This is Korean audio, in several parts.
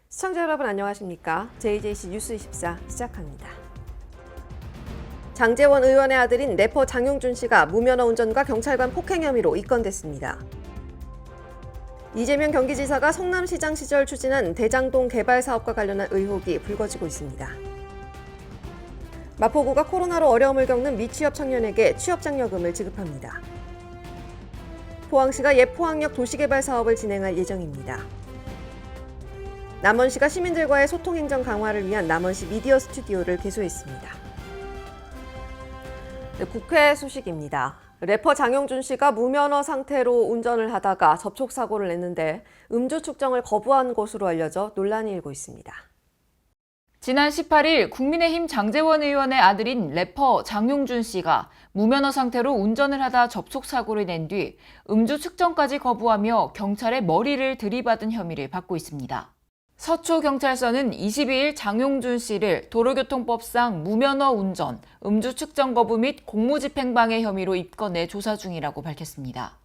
시청자 여러분 안녕하십니까? JJC 뉴스24 시작합니다. 장제원 의원의 아들인 래퍼 장용준 씨가 무면허 운전과 경찰관 폭행 혐의로 입건됐습니다. 이재명 경기지사가 성남시장 시절 추진한 대장동 개발 사업과 관련한 의혹이 불거지고 있습니다. 마포구가 코로나로 어려움을 겪는 미취업 청년에게 취업장려금을 지급합니다. 포항시가 예포항역 도시개발 사업을 진행할 예정입니다. 남원시가 시민들과의 소통행정 강화를 위한 남원시 미디어 스튜디오를 개소했습니다. 국회 소식입니다. 래퍼 장용준 씨가 무면허 상태로 운전을 하다가 접촉사고를 냈는데 음주 측정을 거부한 것으로 알려져 논란이 일고 있습니다. 지난 18일 국민의힘 장제원 의원의 아들인 래퍼 장용준 씨가 무면허 상태로 운전을 하다 접촉사고를 낸 뒤 음주 측정까지 거부하며 경찰의 머리를 들이받은 혐의를 받고 있습니다. 서초경찰서는 22일 장용준 씨를 도로교통법상 무면허 운전, 음주 측정 거부 및 공무집행방해 혐의로 입건해 조사 중이라고 밝혔습니다.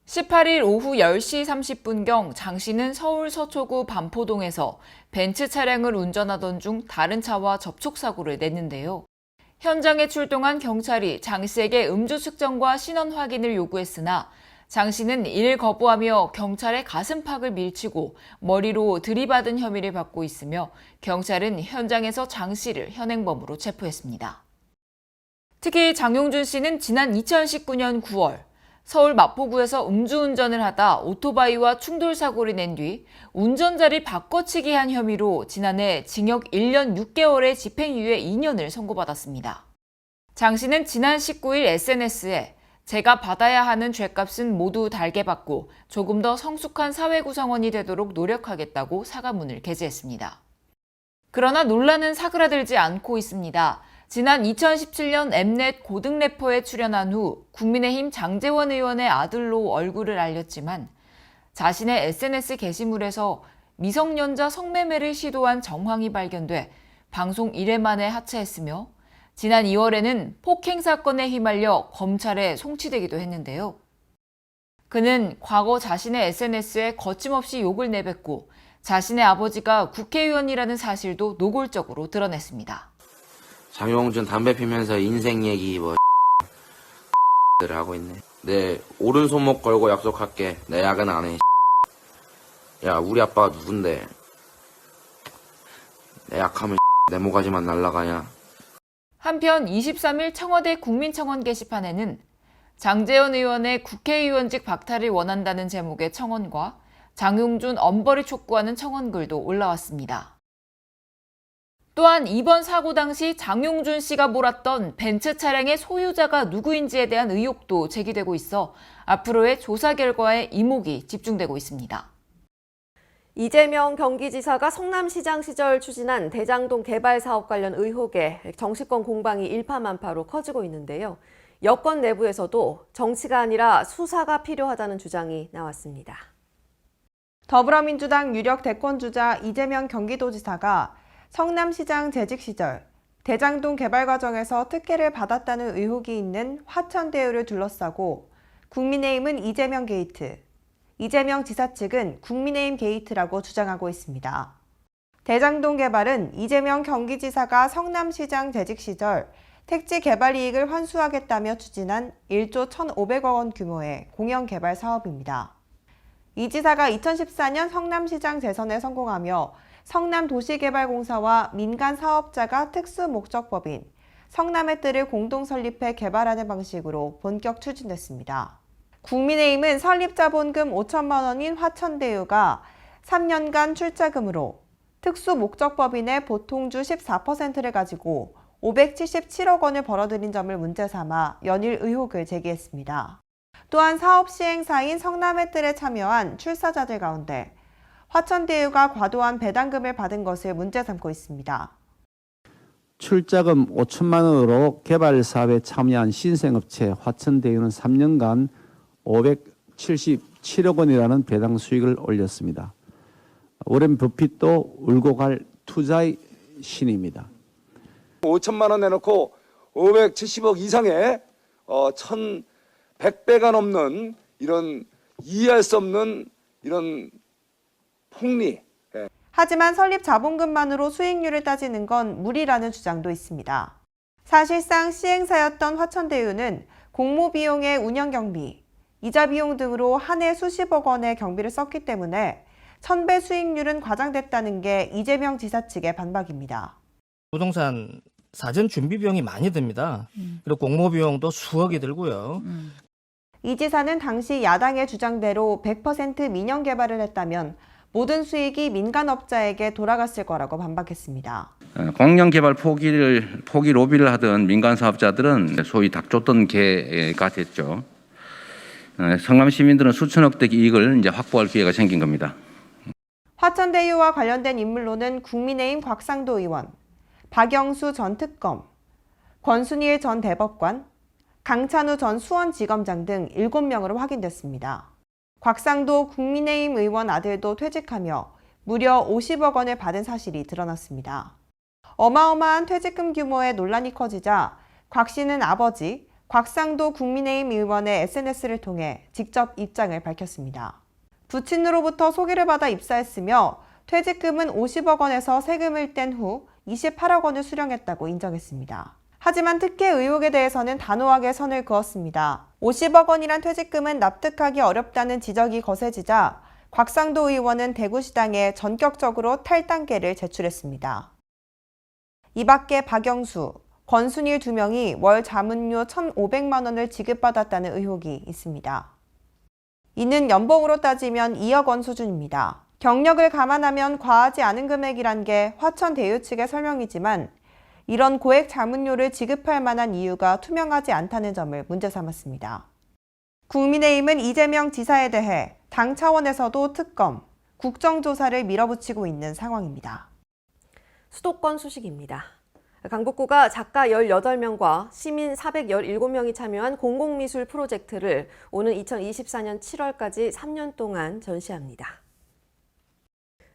18일 오후 10시 30분경 장 씨는 서울 서초구 반포동에서 벤츠 차량을 운전하던 중 다른 차와 접촉사고를 냈는데요. 현장에 출동한 경찰이 장 씨에게 음주 측정과 신원 확인을 요구했으나 장 씨는 이를 거부하며 경찰의 가슴팍을 밀치고 머리로 들이받은 혐의를 받고 있으며 경찰은 현장에서 장 씨를 현행범으로 체포했습니다. 특히 장용준 씨는 지난 2019년 9월 서울 마포구에서 음주운전을 하다 오토바이와 충돌사고를 낸 뒤 운전자를 바꿔치기 한 혐의로 지난해 징역 1년 6개월의 집행유예 2년을 선고받았습니다. 장 씨는 지난 19일 SNS에 제가 받아야 하는 죗값은 모두 달게 받고 조금 더 성숙한 사회 구성원이 되도록 노력하겠다고 사과문을 게재했습니다. 그러나 논란은 사그라들지 않고 있습니다. 지난 2017년 엠넷 고등 래퍼에 출연한 후 국민의힘 장제원 의원의 아들로 얼굴을 알렸지만 자신의 SNS 게시물에서 미성년자 성매매를 시도한 정황이 발견돼 방송 1회 만에 하차했으며 지난 2월에는 폭행 사건에 휘말려 검찰에 송치되기도 했는데요. 그는 과거 자신의 SNS에 거침없이 욕을 내뱉고 자신의 아버지가 국회의원이라는 사실도 노골적으로 드러냈습니다. 장용준 담배 피면서 인생 얘기 를 하고 있네. 내 오른손목 걸고 약속할게. 내 야근 안 해. 야, 우리 아빠가 누군데? 내 약하면 내 모가지만 날라가냐? 한편 23일 청와대 국민청원 게시판에는 장제원 의원의 국회의원직 박탈을 원한다는 제목의 청원과 장용준 엄벌을 촉구하는 청원글도 올라왔습니다. 또한 이번 사고 당시 장용준 씨가 몰았던 벤츠 차량의 소유자가 누구인지에 대한 의혹도 제기되고 있어 앞으로의 조사 결과에 이목이 집중되고 있습니다. 이재명 경기지사가 성남시장 시절 추진한 대장동 개발 사업 관련 의혹에 정치권 공방이 일파만파로 커지고 있는데요. 여권 내부에서도 정치가 아니라 수사가 필요하다는 주장이 나왔습니다. 더불어민주당 유력 대권주자 이재명 경기도지사가 성남시장 재직 시절 대장동 개발 과정에서 특혜를 받았다는 의혹이 있는 화천대유를 둘러싸고 국민의힘은 이재명 게이트, 이재명 지사 측은 국민의힘 게이트라고 주장하고 있습니다. 대장동 개발은 이재명 경기지사가 성남시장 재직 시절 택지 개발 이익을 환수하겠다며 추진한 1조 1,500억 원 규모의 공영개발 사업입니다. 이 지사가 2014년 성남시장 재선에 성공하며 성남도시개발공사와 민간 사업자가 특수목적법인 성남의 뜰을 공동 설립해 개발하는 방식으로 본격 추진됐습니다. 국민의힘은 설립자본금 5천만 원인 화천대유가 3년간 출자금으로 특수목적법인의 보통주 14%를 가지고 577억 원을 벌어들인 점을 문제 삼아 연일 의혹을 제기했습니다. 또한 사업 시행사인 성남의 뜰에 참여한 출사자들 가운데 화천대유가 과도한 배당금을 받은 것을 문제 삼고 있습니다. 출자금 5천만 원으로 개발 사업에 참여한 신생업체 화천대유는 3년간 577억 원이라는 배당 수익을 올렸습니다. 오랜 버핏도 울고 갈 투자의 신입니다. 5천만 원 내놓고 570억 이상의 1,100배가 넘는 이런 이해할 수 없는 이런 폭리. 하지만 설립 자본금만으로 수익률을 따지는 건 무리라는 주장도 있습니다. 사실상 시행사였던 화천대유는 공모 비용의 운영 경비, 이자 비용 등으로 한 해 수십억 원의 경비를 썼기 때문에 1000배 수익률은 과장됐다는 게 이재명 지사 측의 반박입니다. 부동산 사전 준비 비용이 많이 듭니다. 그리고 공모 비용도 수억이 들고요. 이 지사는 당시 야당의 주장대로 100% 민영 개발을 했다면 모든 수익이 민간업자에게 돌아갔을 거라고 반박했습니다. 공영 개발 포기 로비를 하던 민간 사업자들은 소위 닭 줬던 개가 됐죠. 성남 시민들은 수천억대 이익을 이제 확보할 기회가 생긴 겁니다. 화천대유와 관련된 인물로는 국민의힘 곽상도 의원, 박영수 전 특검, 권순일 전 대법관, 강찬우 전 수원지검장 등 7명으로 확인됐습니다. 곽상도 국민의힘 의원 아들도 퇴직하며 무려 50억 원을 받은 사실이 드러났습니다. 어마어마한 퇴직금 규모에 논란이 커지자 곽 씨는 아버지 곽상도 국민의힘 의원의 SNS를 통해 직접 입장을 밝혔습니다. 부친으로부터 소개를 받아 입사했으며 퇴직금은 50억 원에서 세금을 뗀 후 28억 원을 수령했다고 인정했습니다. 하지만 특혜 의혹에 대해서는 단호하게 선을 그었습니다. 50억 원이란 퇴직금은 납득하기 어렵다는 지적이 거세지자 곽상도 의원은 대구시당에 전격적으로 탈당계를 제출했습니다. 이 밖에 박영수, 권순일 2명이 월 자문료 1,500만 원을 지급받았다는 의혹이 있습니다. 이는 연봉으로 따지면 2억 원 수준입니다. 경력을 감안하면 과하지 않은 금액이란 게 화천대유 측의 설명이지만 이런 고액 자문료를 지급할 만한 이유가 투명하지 않다는 점을 문제 삼았습니다. 국민의힘은 이재명 지사에 대해 당 차원에서도 특검, 국정조사를 밀어붙이고 있는 상황입니다. 수도권 소식입니다. 강북구가 작가 18명과 시민 417명이 참여한 공공미술 프로젝트를 오는 2024년 7월까지 3년 동안 전시합니다.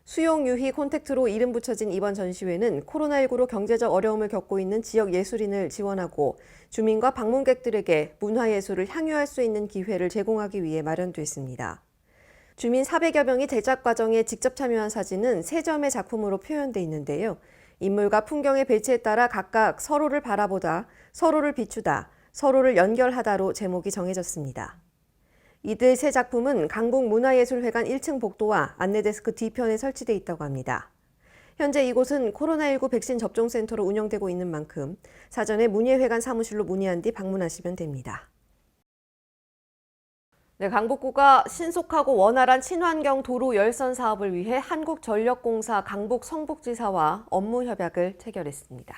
수용 유희 콘택트로 이름 붙여진 이번 전시회는 코로나19로 경제적 어려움을 겪고 있는 지역 예술인을 지원하고 주민과 방문객들에게 문화예술을 향유할 수 있는 기회를 제공하기 위해 마련됐습니다. 주민 400여 명이 제작 과정에 직접 참여한 사진은 3점의 작품으로 표현돼 있는데요. 인물과 풍경의 배치에 따라 각각 서로를 바라보다, 서로를 비추다, 서로를 연결하다로 제목이 정해졌습니다. 이들 3작품은 강북문화예술회관 1층 복도와 안내데스크 뒤편에 설치돼 있다고 합니다. 현재 이곳은 코로나19 백신 접종센터로 운영되고 있는 만큼 사전에 문예회관 사무실로 문의한 뒤 방문하시면 됩니다. 네, 강북구가 신속하고 원활한 친환경 도로 열선 사업을 위해 한국전력공사 강북 성북지사와 업무 협약을 체결했습니다.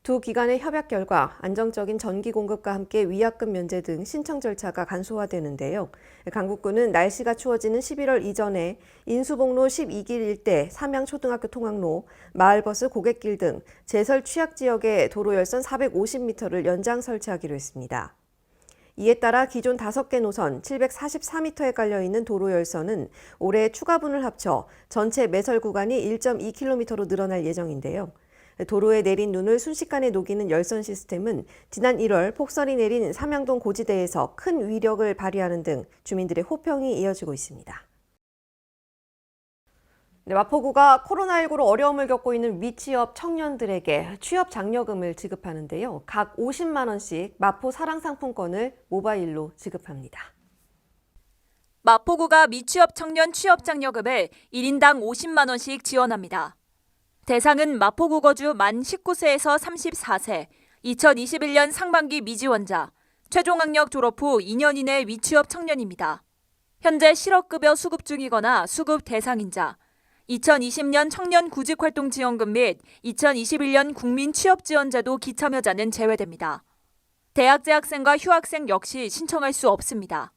두 기관의 협약 결과 안정적인 전기 공급과 함께 위약금 면제 등 신청 절차가 간소화되는데요. 강북구는 날씨가 추워지는 11월 이전에 인수복로 12길 일대 삼양초등학교 통학로, 마을버스 고갯길 등 제설 취약 지역의 도로 열선 450m를 연장 설치하기로 했습니다. 이에 따라 기존 5개 노선 744m에 깔려있는 도로 열선은 올해 추가분을 합쳐 전체 매설 구간이 1.2km로 늘어날 예정인데요. 도로에 내린 눈을 순식간에 녹이는 열선 시스템은 지난 1월 폭설이 내린 삼양동 고지대에서 큰 위력을 발휘하는 등 주민들의 호평이 이어지고 있습니다. 네, 마포구가 코로나19로 어려움을 겪고 있는 미취업 청년들에게 취업 장려금을 지급하는데요. 각 50만 원씩 마포 사랑상품권을 모바일로 지급합니다. 마포구가 미취업 청년 취업 장려금을 1인당 50만 원씩 지원합니다. 대상은 마포구 거주 만 19세에서 34세, 2021년 상반기 미지원자, 최종학력 졸업 후 2년 이내 미취업 청년입니다. 현재 실업급여 수급 중이거나 수급 대상인자, 2020년 청년 구직활동지원금 및 2021년 국민취업지원제도 기참여자는 제외됩니다. 대학 재학생과 휴학생 역시 신청할 수 없습니다.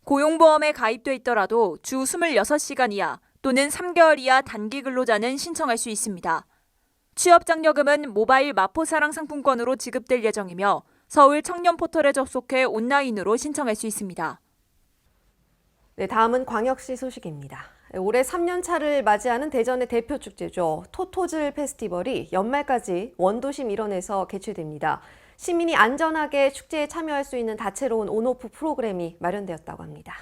고용보험에 가입돼 있더라도 주 26시간 이하 또는 3개월 이하 단기 근로자는 신청할 수 있습니다. 취업장려금은 모바일 마포사랑 상품권으로 지급될 예정이며 서울 청년 포털에 접속해 온라인으로 신청할 수 있습니다. 네, 다음은 광역시 소식입니다. 올해 3년차를 맞이하는 대전의 대표 축제죠. 토토즐 페스티벌이 연말까지 원도심 일원에서 개최됩니다. 시민이 안전하게 축제에 참여할 수 있는 다채로운 온오프 프로그램이 마련되었다고 합니다.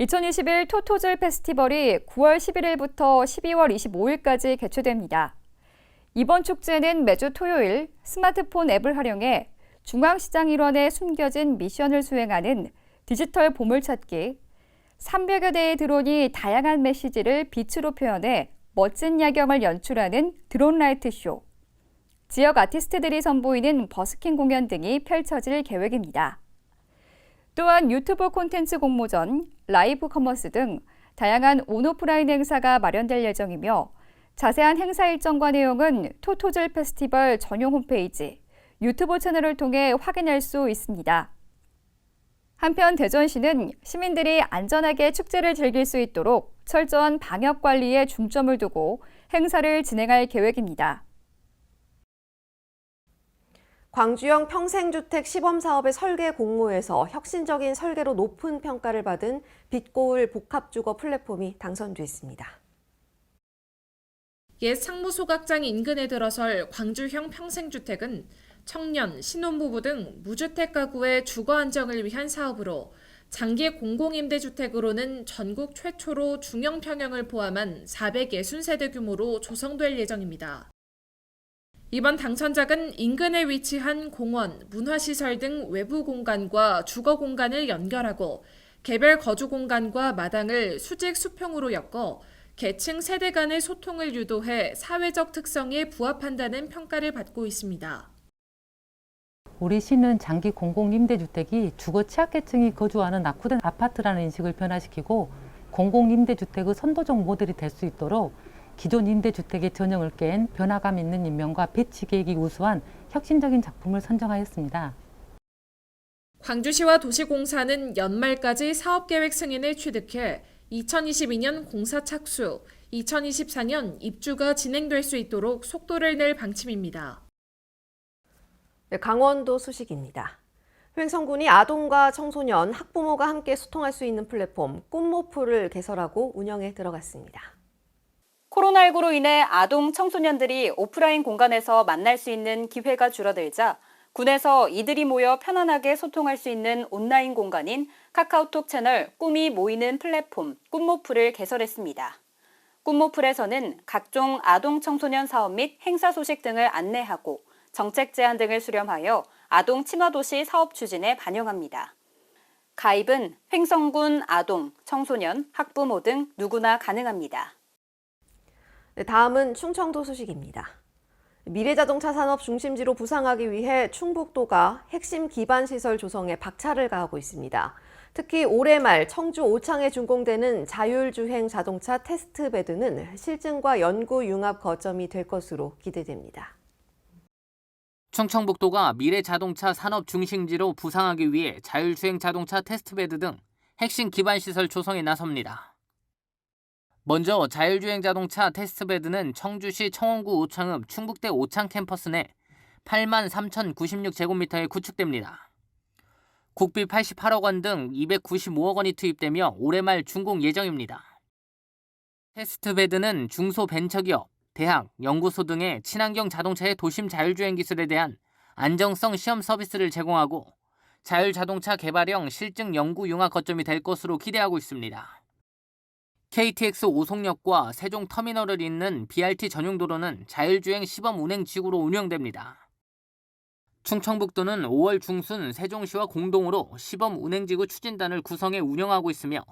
2021 토토즐 페스티벌이 9월 11일부터 12월 25일까지 개최됩니다. 이번 축제는 매주 토요일 스마트폰 앱을 활용해 중앙시장 일원에 숨겨진 미션을 수행하는 디지털 보물찾기, 300여 대의 드론이 다양한 메시지를 빛으로 표현해 멋진 야경을 연출하는 드론 라이트 쇼, 지역 아티스트들이 선보이는 버스킹 공연 등이 펼쳐질 계획입니다. 또한 유튜브 콘텐츠 공모전, 라이브 커머스 등 다양한 온오프라인 행사가 마련될 예정이며 자세한 행사 일정과 내용은 토토즐 페스티벌 전용 홈페이지, 유튜브 채널을 통해 확인할 수 있습니다. 한편 대전시는 시민들이 안전하게 축제를 즐길 수 있도록 철저한 방역 관리에 중점을 두고 행사를 진행할 계획입니다. 광주형 평생주택 시범사업의 설계 공모에서 혁신적인 설계로 높은 평가를 받은 빛고울 복합주거 플랫폼이 당선됐습니다. 옛 상무소각장 인근에 들어설 광주형 평생주택은 청년, 신혼부부 등 무주택 가구의 주거 안정을 위한 사업으로 장기 공공임대주택으로는 전국 최초로 중형 평형을 포함한 460세대 규모로 조성될 예정입니다. 이번 당선작은 인근에 위치한 공원, 문화시설 등 외부 공간과 주거 공간을 연결하고 개별 거주 공간과 마당을 수직 수평으로 엮어 계층 세대 간의 소통을 유도해 사회적 특성에 부합한다는 평가를 받고 있습니다. 우리 시는 장기 공공임대주택이 주거 취약계층이 거주하는 낙후된 아파트라는 인식을 변화시키고 공공임대주택의 선도적 모델이 될 수 있도록 기존 임대주택의 전형을 깬 변화감 있는 인명과 배치 계획이 우수한 혁신적인 작품을 선정하였습니다. 광주시와 도시공사는 연말까지 사업계획 승인을 취득해 2022년 공사 착수, 2024년 입주가 진행될 수 있도록 속도를 낼 방침입니다. 네, 강원도 소식입니다. 횡성군이 아동과 청소년, 학부모가 함께 소통할 수 있는 플랫폼 꿈모프를 개설하고 운영에 들어갔습니다. 코로나19로 인해 아동, 청소년들이 오프라인 공간에서 만날 수 있는 기회가 줄어들자 군에서 이들이 모여 편안하게 소통할 수 있는 온라인 공간인 카카오톡 채널 꿈이 모이는 플랫폼 꿈모프를 개설했습니다. 꿈모플에서는 각종 아동, 청소년 사업 및 행사 소식 등을 안내하고 정책 제안 등을 수렴하여 아동 친화도시 사업 추진에 반영합니다. 가입은 횡성군 아동, 청소년, 학부모 등 누구나 가능합니다. 네, 다음은 충청도 소식입니다. 미래자동차 산업 중심지로 부상하기 위해 충북도가 핵심 기반시설 조성에 박차를 가하고 있습니다. 특히 올해 말 청주 오창에 준공되는 자율주행 자동차 테스트베드는 실증과 연구 융합 거점이 될 것으로 기대됩니다. 충청북도가 미래자동차 산업 중심지로 부상하기 위해 자율주행 자동차 테스트베드 등 핵심 기반시설 조성에 나섭니다. 먼저 자율주행 자동차 테스트베드는 청주시 청원구 오창읍 충북대 오창 캠퍼스 내 83,096제곱미터에 구축됩니다. 국비 88억 원 등 295억 원이 투입되며 올해 말 준공 예정입니다. 테스트베드는 중소벤처기업, 대학, 연구소 등의 친환경 자동차의 도심 자율주행 기술에 대한 안정성 시험 서비스를 제공하고 자율자동차 개발형 실증 연구 융합 거점이 될 것으로 기대하고 있습니다. KTX 오송역과 세종터미널을 잇는 BRT 전용도로는 자율주행 시범 운행지구로 운영됩니다. 충청북도는 5월 중순 세종시와 공동으로 시범 운행지구 추진단을 구성해 운영하고 있으며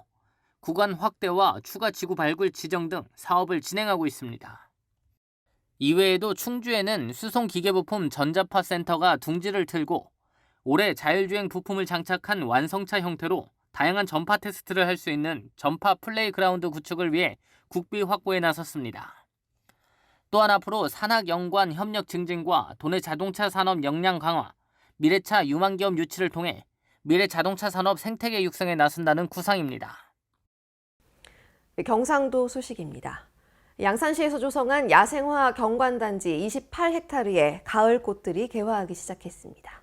구간 확대와 추가 지구 발굴 지정 등 사업을 진행하고 있습니다. 이외에도 충주에는 수송기계부품 전자파 센터가 둥지를 틀고 올해 자율주행 부품을 장착한 완성차 형태로 다양한 전파 테스트를 할 수 있는 전파 플레이그라운드 구축을 위해 국비 확보에 나섰습니다. 또한 앞으로 산학 연관 협력 증진과 도내 자동차 산업 역량 강화, 미래차 유망기업 유치를 통해 미래 자동차 산업 생태계 육성에 나선다는 구상입니다. 경상도 소식입니다. 양산시에서 조성한 야생화 경관단지 28헥타르에 가을 꽃들이 개화하기 시작했습니다.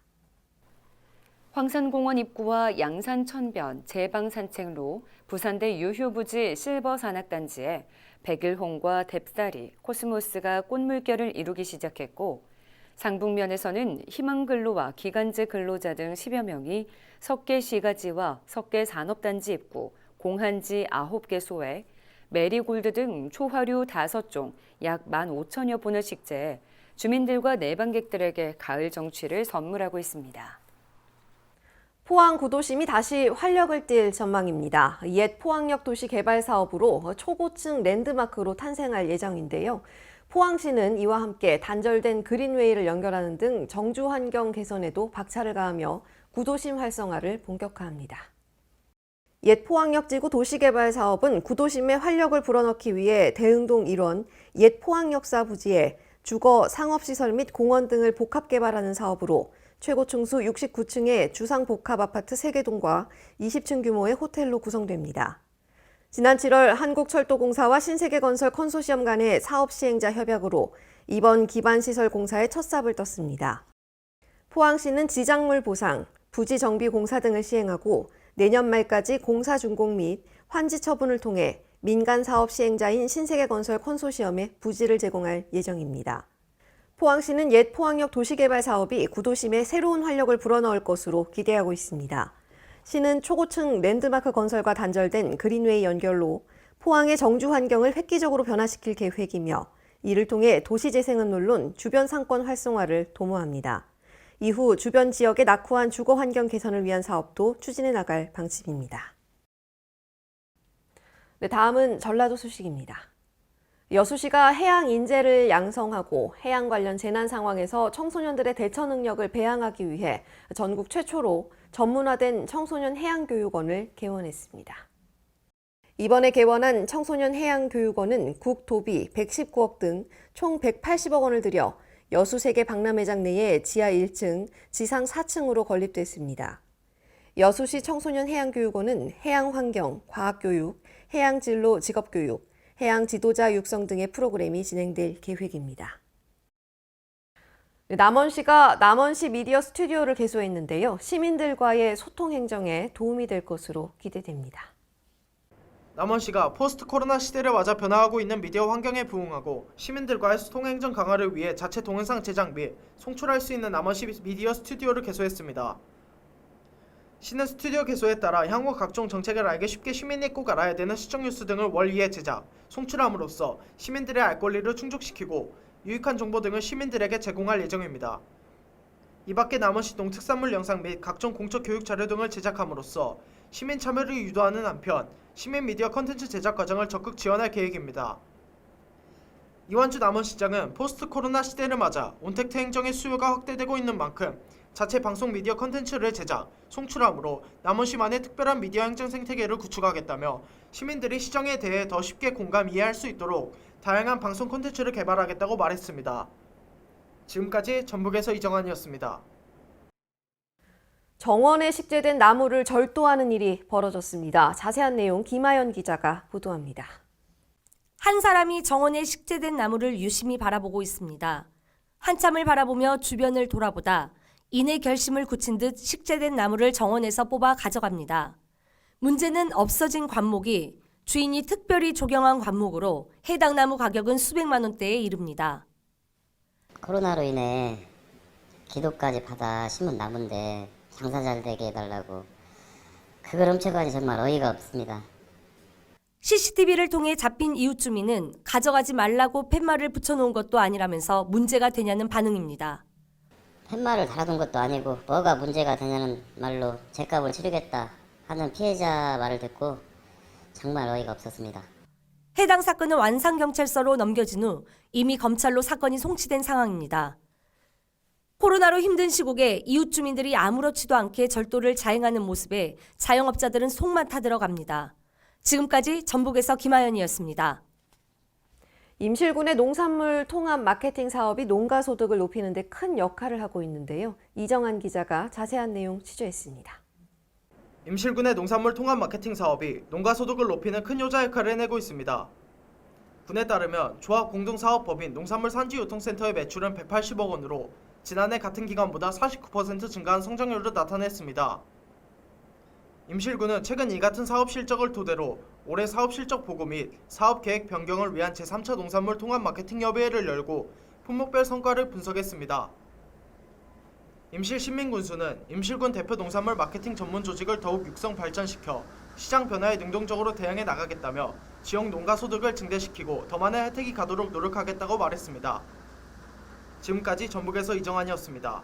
황산공원 입구와 양산천변 제방산책로, 부산대 유휴부지 실버산악단지에 백일홍과 뎁사리, 코스모스가 꽃물결을 이루기 시작했고 상북면에서는 희망근로와 기간제 근로자 등 10여 명이 석계시가지와 석계산업단지 입구, 공한지 9개 소액, 메리골드 등 초화류 5종 약 15,000여 본을 식재해 주민들과 내방객들에게 가을 정취를 선물하고 있습니다. 포항 구도심이 다시 활력을 띨 전망입니다. 옛 포항역 도시 개발 사업으로 초고층 랜드마크로 탄생할 예정인데요. 포항시는 이와 함께 단절된 그린웨이를 연결하는 등 정주 환경 개선에도 박차를 가하며 구도심 활성화를 본격화합니다. 옛 포항역 지구 도시개발 사업은 구도심의 활력을 불어넣기 위해 대흥동 1원 옛 포항역사 부지에 주거, 상업시설 및 공원 등을 복합 개발하는 사업으로 최고 층수 69층의 주상 복합 아파트 3개 동과 20층 규모의 호텔로 구성됩니다. 지난 7월 한국철도공사와 신세계건설 컨소시엄 간의 사업 시행자 협약으로 이번 기반시설 공사에 첫 삽을 떴습니다. 포항시는 지작물 보상, 부지 정비 공사 등을 시행하고 내년 말까지 공사 준공 및 환지 처분을 통해 민간 사업 시행자인 신세계건설 컨소시엄에 부지를 제공할 예정입니다. 포항시는 옛 포항역 도시개발 사업이 구도심에 새로운 활력을 불어넣을 것으로 기대하고 있습니다. 시는 초고층 랜드마크 건설과 단절된 그린웨이 연결로 포항의 정주 환경을 획기적으로 변화시킬 계획이며 이를 통해 도시 재생은 물론 주변 상권 활성화를 도모합니다. 이후 주변 지역의 낙후한 주거 환경 개선을 위한 사업도 추진해 나갈 방침입니다. 네, 다음은 전라도 소식입니다. 여수시가 해양 인재를 양성하고 해양 관련 재난 상황에서 청소년들의 대처 능력을 배양하기 위해 전국 최초로 전문화된 청소년 해양교육원을 개원했습니다. 이번에 개원한 청소년 해양교육원은 국토비 119억 등 총 180억 원을 들여 여수 세계 박람회장 내에 지하 1층, 지상 4층으로 건립됐습니다. 여수시 청소년 해양교육원은 해양환경, 과학교육, 해양진로 직업교육, 해양 지도자 육성 등의 프로그램이 진행될 계획입니다. 남원시가 남원시 미디어 스튜디오를 개소했는데요. 시민들과의 소통 행정에 도움이 될 것으로 기대됩니다. 남원시가 포스트 코로나 시대를 맞아 변화하고 있는 미디어 환경에 부응하고 시민들과의 소통 행정 강화를 위해 자체 동영상 제작 및 송출할 수 있는 남원시 미디어 스튜디오를 개소했습니다. 시는 스튜디오 개소에 따라 향후 각종 정책을 알기 쉽게 시민이 꼭 알아야 되는 시정 뉴스 등을 월 2회 제작, 송출함으로써 시민들의 알 권리를 충족시키고 유익한 정보 등을 시민들에게 제공할 예정입니다. 이 밖에 남원시 농특산물 영상 및 각종 공적 교육 자료 등을 제작함으로써 시민 참여를 유도하는 한편 시민 미디어 콘텐츠 제작 과정을 적극 지원할 계획입니다. 이완주 남원시장은 포스트 코로나 시대를 맞아 온택트 행정의 수요가 확대되고 있는 만큼 자체 방송 미디어 콘텐츠를 제작, 송출함으로 남원시만의 특별한 미디어 행정 생태계를 구축하겠다며 시민들이 시정에 대해 더 쉽게 공감 이해할 수 있도록 다양한 방송 콘텐츠를 개발하겠다고 말했습니다. 지금까지 전북에서 이정환이었습니다. 정원에 식재된 나무를 절도하는 일이 벌어졌습니다. 자세한 내용 김아연 기자가 보도합니다. 한 사람이 정원에 식재된 나무를 유심히 바라보고 있습니다. 한참을 바라보며 주변을 돌아보다 이내 결심을 굳힌 듯 식재된 나무를 정원에서 뽑아 가져갑니다. 문제는 없어진 관목이 주인이 특별히 조경한 관목으로 해당 나무 가격은 수백만 원대에 이릅니다. 코로나로 인해 기도까지 받아 심은 나무인데 장사 잘 되게 해달라고 그걸 훔쳐가니 정말 어이가 없습니다. CCTV를 통해 잡힌 이웃 주민은 가져가지 말라고 팻말을 붙여놓은 것도 아니라면서 문제가 되냐는 반응입니다. 팻말을 달아둔 것도 아니고 뭐가 문제가 되냐는 말로 죗값을 치르겠다 하는 피해자 말을 듣고 정말 어이가 없었습니다. 해당 사건은 완산경찰서로 넘겨진 후 이미 검찰로 사건이 송치된 상황입니다. 코로나로 힘든 시국에 이웃 주민들이 아무렇지도 않게 절도를 자행하는 모습에 자영업자들은 속만 타들어갑니다. 지금까지 전북에서 김아연이었습니다. 임실군의 농산물 통합 마케팅 사업이 농가 소득을 높이는 데 큰 역할을 하고 있는데요. 이정환 기자가 자세한 내용 취재했습니다. 임실군의 농산물 통합 마케팅 사업이 농가 소득을 높이는 큰 효자 역할을 해내고 있습니다. 군에 따르면 조합 공동사업법인 농산물 산지유통센터의 매출은 180억 원으로 지난해 같은 기간보다 49% 증가한 성장률을 나타냈습니다. 임실군은 최근 이 같은 사업 실적을 토대로 올해 사업 실적 보고 및 사업 계획 변경을 위한 제3차 농산물 통합 마케팅 협의회를 열고 품목별 성과를 분석했습니다. 임실 신민군수는 임실군 대표 농산물 마케팅 전문 조직을 더욱 육성 발전시켜 시장 변화에 능동적으로 대응해 나가겠다며 지역 농가 소득을 증대시키고 더 많은 혜택이 가도록 노력하겠다고 말했습니다. 지금까지 전북에서 이정환이었습니다.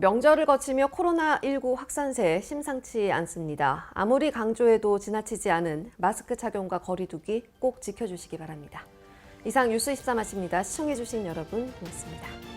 명절을 거치며 코로나19 확산세 심상치 않습니다. 아무리 강조해도 지나치지 않은 마스크 착용과 거리 두기 꼭 지켜주시기 바랍니다. 이상 뉴스 24 마칩니다. 시청해주신 여러분 고맙습니다.